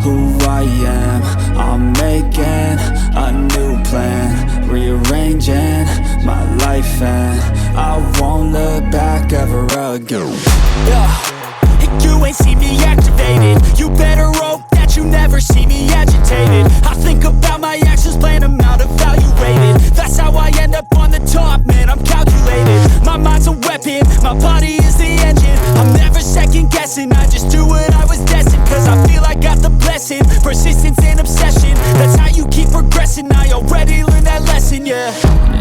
who I am. I'm making a new plan, rearranging my life, and I won't look back ever again. And you ain't see me activated. You better hope that you never see me agitated. I think about my actions, plan them out, evaluated. That's how I end up on the top, man, I'm calculated. My mind's a weapon, my body is the engine. I'm never second guessing, I just do what I was destined. Cause I feel I got the blessing, persistence and obsession. That's how you keep progressing, I already learned that lesson, yeah.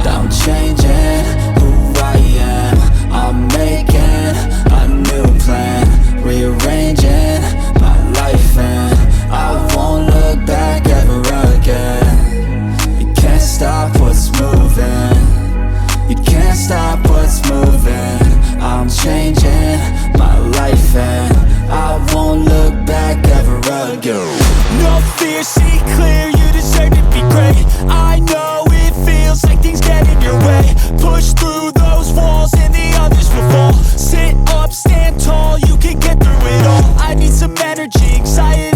I'm changing who I am. I'm making a new plan, rearranging my life, and I won't look back ever again. You can't stop what's moving, you can't stop what's moving. I'm changing my life, and I won't look back ever again. No fear, see clear, you deserve to be great. I know it feels like things get in your way. Push through those walls and the others will fall. Sit up, stand tall, you can get through it all. I need some energy, anxiety